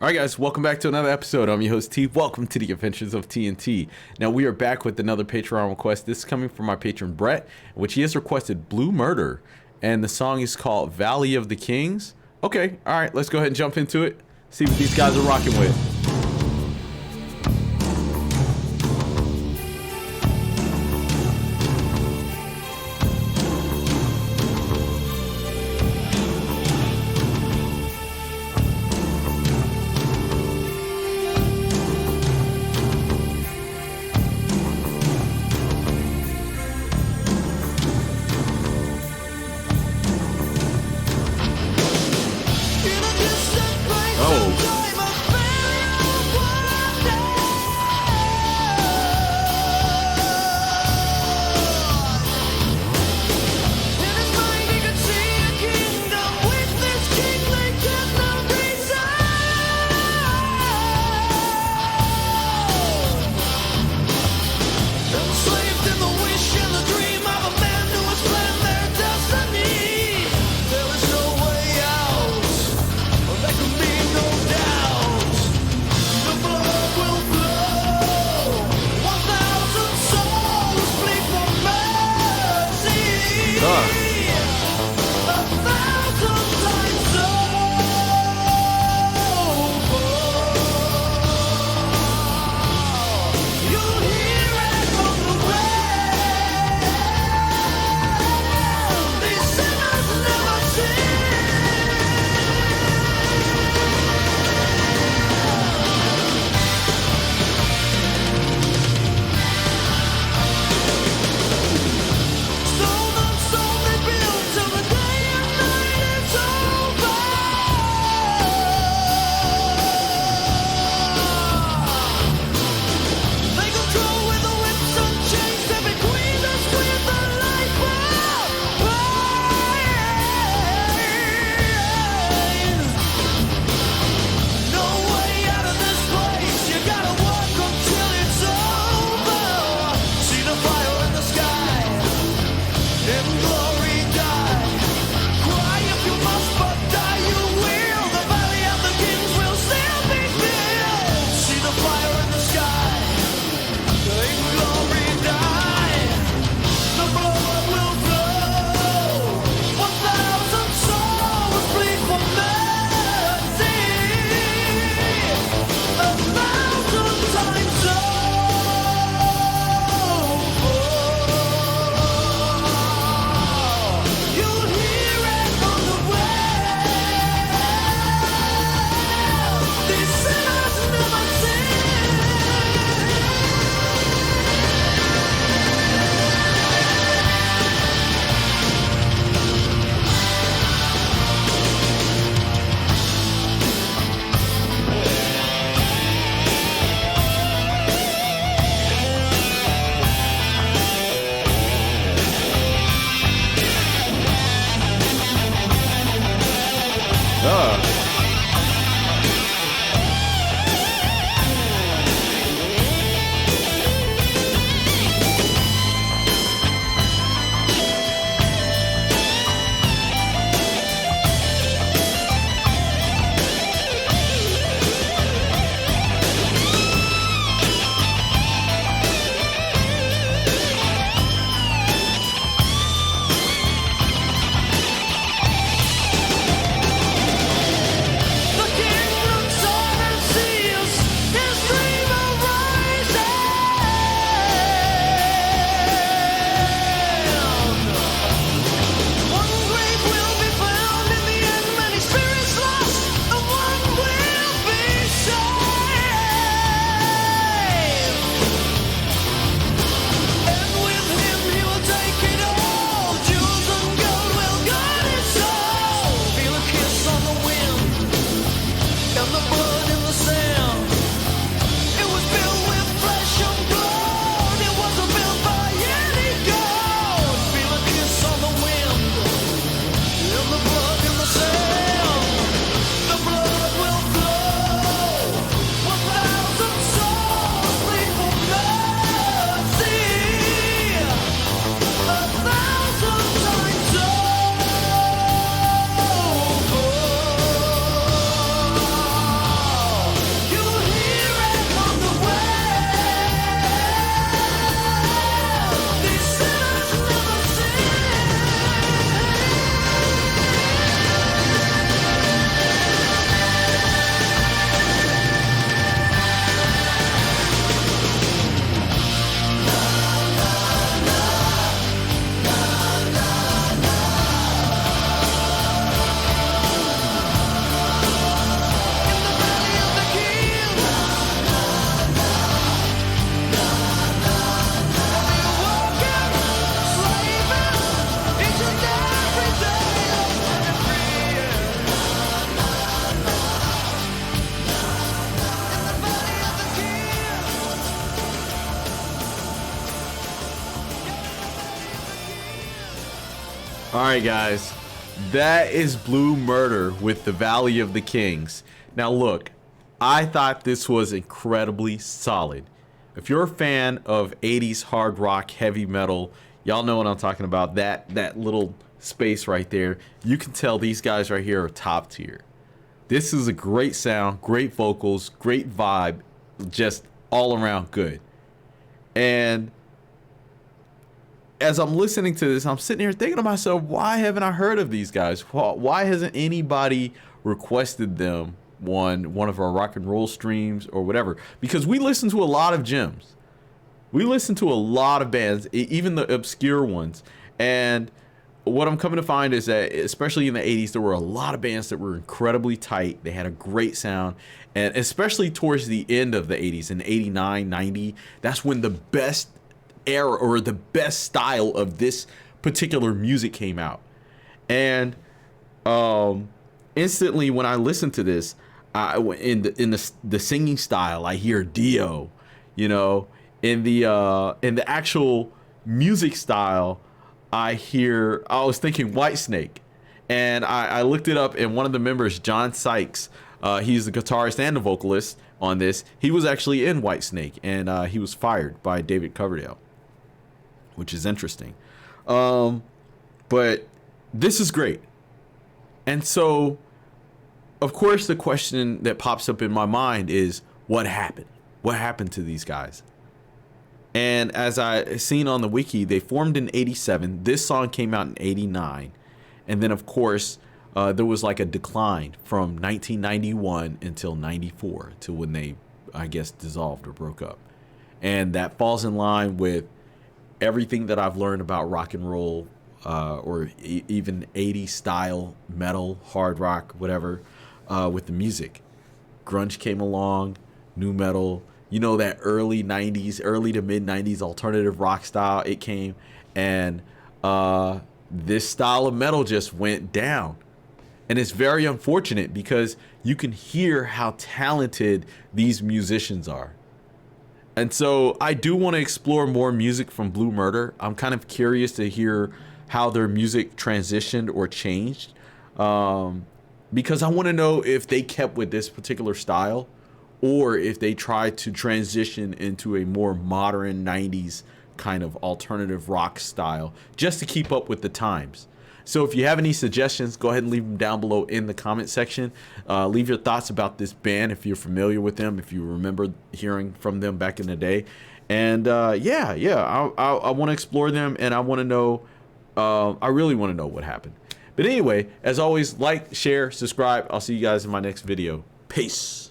All right, guys, welcome back to another episode. I'm your host, T. Welcome to the Adventures of TNT. Now, we are back with another Patreon request. This is coming from our patron, Brett, which he has requested Blue Murder, and the song is called Valley of the Kings. Okay, all right, let's go ahead and jump into it, see what these guys are rocking with. All right, guys, that is Blue Murder with The Valley of the Kings. Now, look, I thought this was incredibly solid. If you're a fan of 80s hard rock, heavy metal, y'all know what I'm talking about. That little space right there, you can tell these guys right here are top tier. This is a great sound, great vocals, great vibe, just all around good. And as I'm listening to this, I'm sitting here thinking to myself, why haven't I heard of these guys? Why hasn't anybody requested them on one of our rock and roll streams or whatever? Because we listen to a lot of gems. We listen to a lot of bands, even the obscure ones. And what I'm coming to find is that, especially in the 80s, there were a lot of bands that were incredibly tight. They had a great sound. And especially towards the end of the 80s, in 89, 90, that's when the best era or the best style of this particular music came out. And instantly when I listen to this, in the singing style, I hear Dio. You know, in the actual music style, I was thinking Whitesnake. And I looked it up, and one of the members, John Sykes, he's the guitarist and the vocalist on this. He was actually in Whitesnake, and he was fired by David Coverdale, which is interesting. But this is great. And so, of course, the question that pops up in my mind is, what happened? What happened to these guys? And as I seen on the wiki, they formed in 87. This song came out in 89. And then, of course, there was like a decline from 1991 until 94 to when they, I guess, dissolved or broke up. And that falls in line with everything that I've learned about rock and roll, or even 80s style metal, hard rock, whatever, with the music. Grunge came along, new metal, you know, that early 90s, early to mid 90s alternative rock style, it came. And this style of metal just went down. And it's very unfortunate because you can hear how talented these musicians are. And so I do want to explore more music from Blue Murder. I'm kind of curious to hear how their music transitioned or changed, because I want to know if they kept with this particular style or if they tried to transition into a more modern 90s kind of alternative rock style just to keep up with the times. So if you have any suggestions, go ahead and leave them down below in the comment section. Leave your thoughts about this band if you're familiar with them, if you remember hearing from them back in the day. And I want to explore them, and I want to know, I really want to know what happened. But anyway, as always, like, share, subscribe. I'll see you guys in my next video. Peace.